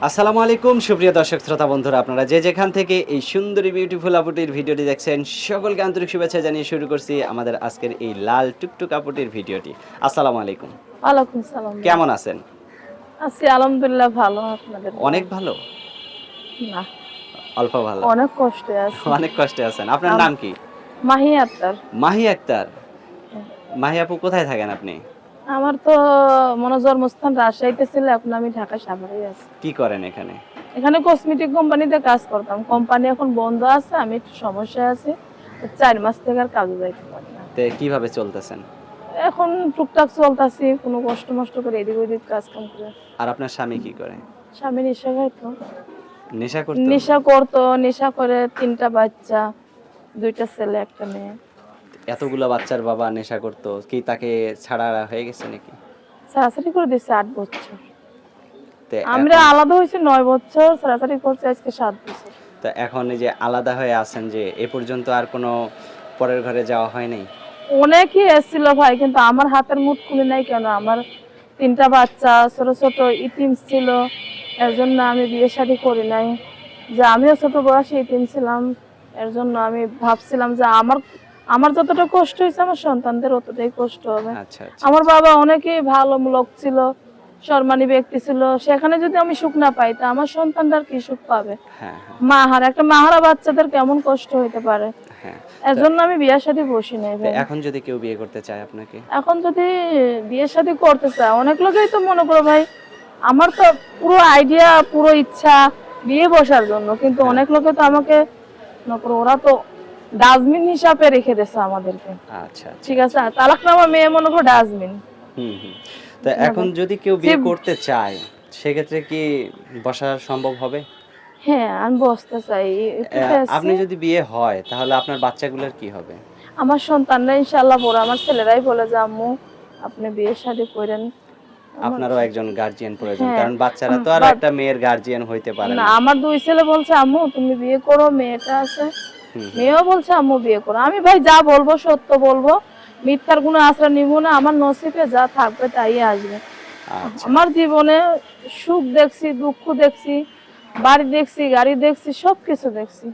আসসালামু আলাইকুম সুপ্রিয় দর্শক শ্রোতা বন্ধুরা, আপনারা যে যেখান থেকে এই সুন্দরী বিউটিফুল আপুটির ভিডিওটি দেখছেন সকলকে আন্তরিক শুভেচ্ছা জানিয়ে শুরু করছি আমাদের আজকের এই লাল টুকটুক আপুটির ভিডিওটি। আসসালামু আলাইকুম। ওয়ালাইকুম সালাম ভাই। কেমন আছেন? আছি আলহামদুলিল্লাহ ভালো আপনাদের অনেক দোয়ায়। ভালো? না, অল্প ভালো? অনেক কষ্টে আছি। অনেক কষ্টে আছেন। আপনার আম নাম কি? মাহি আক্তার। মাহি আক্তার। মাহি আপু কোথায় থাকেন আপনি? আমার তো জন্মস্থান রাজশাহীতে ছিল, এখন আমি ঢাকা সাভারেই আছি। কি করেন এখানে? এখানে কসমেটিক কোম্পানিতে কাজ করতাম। কোম্পানি এখন বন্ধ আছে, আমি একটু সমস্যায় আছি। ৪ মাস থেকে আর কাজে যাইতে পারি না। কিভাবে চলতেছেন? এখন টুকটাক চলতাছি, কোনো কষ্ট মষ্ট করে এদিক ওদিক কাজ কাম করে। আর আপনার স্বামী কি করে? স্বামী নেশা খাইতো। নেশা করতো? নেশা করতো, নেশা করে ৩টা বাচ্চা, ২টা ছেলে, ১টা মেয়ে। এতগুলা বাচ্চার বাবা নেশা করতো, কি তাকে ছাড়া হয়ে গেছে নাকি? ছাড়াছাড়ি করে দিচ্ছে ৮ বছর। তে আমরা এখন আলাদা হয়েছি ৯ বছর, ছাড়াছাড়ি করছে আজকে ৭ বছর। তো এখন এই যে আলাদা হয়ে আছেন, যে এ পর্যন্ত আর কোনো পরের ঘরে যাওয়া হয় নাই? অনেকই এসেছিল ভাই, কিন্তু আমার হাতের মুঠ খুলে নাই কেন? আমার ৩টা বাচ্চা ছোট ছোট ইতিম ছিল, এর জন্য আমি বিয়ে শাদী করি নাই। যে আমিও ছোট বয়সে ইতিম ছিলাম, এর জন্য আমি ভাবছিলাম যে আমার আমার যতটা কষ্ট হয়েছে আমার সন্তানদের অতটাই কষ্ট হবে। আচ্ছা, আচ্ছা, আমার আচ্ছা। বাবা অনেকেই ভালো লোক ছিল, সম্মানী ব্যক্তি ছিল, সেখানে যদি আমি সুখ না পাই তা আমার সন্তানরা কি সুখ পাবে? হ্যাঁ, হ্যাঁ, একটা মাহারা বাচ্চাদের কেমন কষ্ট হইতে পারে? হ্যাঁ। এর তো জন্য আমি বিয়ে শাদী বসি নাই তো ভাই। এখন যদি কেউ বিয়ে করতে চায় আপনাকে? এখন যদি বিয়ে শাদী করতে চায়, অনেক লোকেই তো মনে করো ভাই, আমার তো পুরো আইডিয়া, পুরো ইচ্ছা বিয়ে বসার জন্য, কিন্তু হ্যাঁ, অনেক লোকে তো আমাকে মনে করো, ওরা তো ডাস্টবিন হিসাবে রেখে দিয়েছে আমাদেরকে। আচ্ছা, আচ্ছা, ঠিক আছে, আচ্ছা। তালাকনামা মেয়ে মনে করো ডাস্টবিন। হুম, হুম। তো এখন যদি কেউ বিয়ে করতে চায়, সেক্ষেত্রে কি বসা সম্ভব হবে? হ্যাঁ, আমি বসতে চাই একটু পেয়েছি। আপনি যদি বিয়ে হয় তাহলে আপনার বাচ্চাগুলোর কি হবে? আমার সন্তানরা ইনশাআল্লাহ বড়, আমার ছেলেরাই বলে যে আম্মু আপনি বিয়ে শাদী করেন। আমার আপনারও একজন গার্ডিয়ান প্রয়োজন। হ্যাঁ, কারণ বাচ্চারা তো আর বাট একটা মেয়ের গার্ডিয়ান হইতে পারে না, না। আমার ২ ছেলে বলছে আম্মু তুমি বিয়ে করো, মেয়েটা আছে। হুম, হুম। মেয়েও বলছে আম্মু বিয়ে করো। আমি ভাই যা বলবো সত্য বলবো, মিথ্যার কোনো আশ্রয় নিব না। আমার নসিবে যা থাকবে তাই আসবে। আচ্ছা। আমার জীবনে সুখ দেখছি, দুঃখ দেখছি, বাড়ি দেখছি, গাড়ি দেখছি, সবকিছু দেখছি।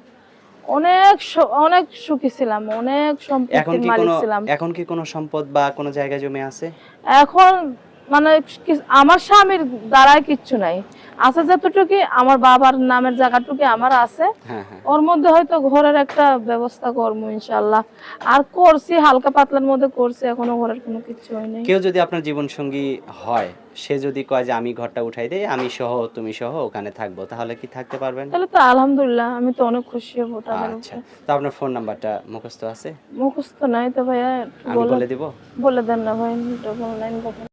অনেক সুখী ছিলাম, অনেক এখন সম্পত্তির কি মালিক কোনো ছিলাম। এখন কি কোনো সম্পদ বা কোনো জায়গা জমি আছে? এখন মানে আমার স্বামীর দ্বারাই কিচ্ছু নাই। আছে যতটুকু আমার বাবার নামের জায়গাটুকু আমার আছে। হ্যাঁ, হ্যাঁ। ওর মধ্যে হয়তো ঘরের একটা ব্যবস্থা করবো ইনশাআল্লাহ। আর করছি হালকা পাতলার মধ্যে করছি, এখনো ঘরের কোনো কিছু হয় নাই। কেউ যদি আপনার জীবনসঙ্গী হয়, সে যদি কয় যে আমি ঘরটা উঠাই দেই, আমি সহ তুমি সহ ওখানে থাকবো, তাহলে কি থাকতে পারবেন? তাহলে তো আলহামদুলিল্লাহ, আমি তো অনেক খুশি হব তাদের আচ্ছা। উপরে। তো আপনার ফোন নাম্বারটা মুখস্থ আছে? মুখস্থ নাই তো ভাইয়া, একটু আমি বলে দিব? বলে দেন না ভাই, 999 দেখেন।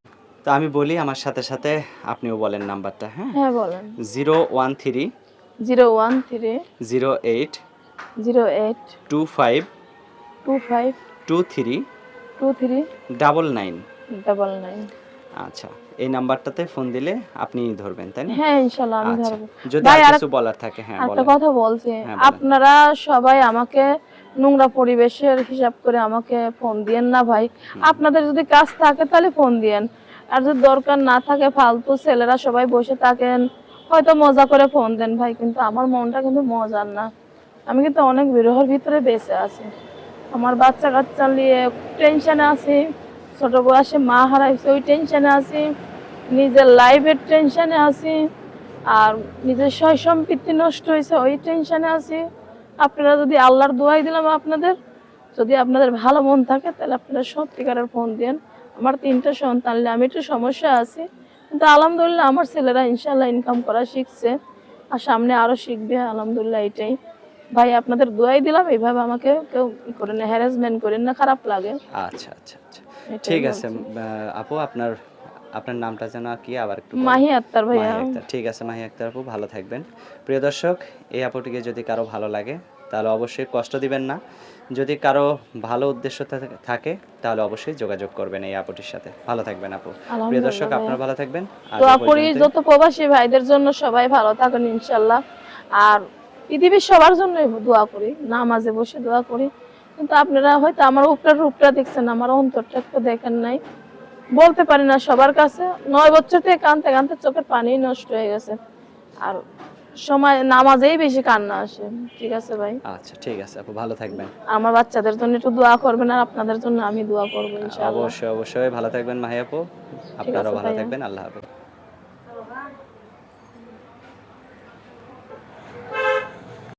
তো আমি বলি, আমার সাথে, সাথে আপনিও বলেন নাম্বারটা, হ্যাঁ? হ্যাঁ বলেন। 013 013 08 08 25 25 23 23 99। 99। আচ্ছা। এই নাম্বারটাতে ফোন দিলে আপনি ধরবেন, তাই না? হ্যাঁ ইনশাআল্লাহ আমি আচ্ছা। ধরবো। যদি ভাই আর আর কিছু বলার থাকে, হ্যাঁ একটা বলেন। কথা বলছি, হ্যাঁ বলেন। আপনারা সবাই আমাকে নোংরা পরিবেশের হিসাব করে আমাকে ফোন দিয়েন না ভাই। হুম, আপনাদের যদি কাজ থাকে তাহলে ফোন দিয়েন, আর যদি দরকার না থাকে, ফালতু ছেলেরা সবাই বসে থাকেন, হয়তো মজা করে ফোন দেন ভাই, কিন্তু আমার মনটা কিন্তু মজার না। আমি কিন্তু অনেক বিরহের ভিতরে বেঁচে আছি। আমার বাচ্চা কাচ্চা নিয়ে টেনশনে আছি, ছোট বয়সে মা হারাইছে ওই টেনশনে আছি, নিজের লাইফের টেনশনে আছি, আর নিজের সয় সম্পত্তি নষ্ট হয়েছে ওই টেনশনে আছি। আপনারা যদি আল্লাহর দোয়াই দিলাম আপনাদের, যদি আপনাদের ভালো মন থাকে তাহলে আপনারা সত্যিকারের ফোন দেন। আমার 3টা সন্তান নিয়ে আমি একটু সমস্যা আছি, কিন্তু আলহামদুলিল্লাহ আমার ছেলেরা ইনশাল্লাহ ইনকাম করা শিখছে, আর সামনে আরো শিখবে আলহামদুলিল্লাহ। এটাই ভাই, আপনাদের দোয়াই দিলাম, এইভাবে আমাকে কেউ ই করেন না, হ্যারাসমেন্ট করেন না, খারাপ লাগে। আচ্ছা, আচ্ছা, আচ্ছা। এটাই ঠিক আছে। বলছি। আপু, আপনার আপনার নামটা যেন কি আবার একটু বলেন? মাহি আক্তার ভাইয়া। মাহি আক্তার। ঠিক আছে মাহি আক্তার আপু, ভালো থাকবেন। প্রিয় দর্শক, এই আপুটিকে যদি কারো ভালো লাগে তাহলে অবশ্যই কষ্ট দিবেন না। যদি কারো ভালো উদ্দেশ্য থাকে তাহলে অবশ্যই যোগাযোগ করবেন এই আপুটির সাথে। ভালো থাকবেন আপু। প্রিয় দর্শক, আলহামদুলিল্লাহ ভাইয়া, আপনারা ভালো থাকবেন। আজ দোয়া এই করি পর্যন্তই। যত প্রবাসী ভাইদের জন্য সবাই ভালো থাকুন ইনশাল্লাহ। আর পৃথিবীর সবার জন্য দোয়া করি, নামাজে বসে দোয়া করি। কিন্তু আপনারা হয়তো আমার উপরের রূপটা দেখছেন, আমার অন্তরটা একটু দেখেন নাই। বলতে পারি না সবার কাছে, 9 বছর থেকে কানতে কানতে চোখের পানি নষ্ট হয়ে গেছে। আর সময় নামাজেই বেশি কান্না আসে। ঠিক আছে ভাই, আচ্ছা ঠিক আছে আপু, ভালো থাকবেন। আমার বাচ্চাদের জন্য একটু দোয়া করবেন আর আপনাদের জন্য আমি দোয়া করবো ইনশাআল্লাহ। অবশ্যই অবশ্যই ভালো থাকবেন মাহি আপু, ঠিক আপনারাও আছে ভালো ভাইয়া। থাকবেন। আল্লাহ হাফেজ।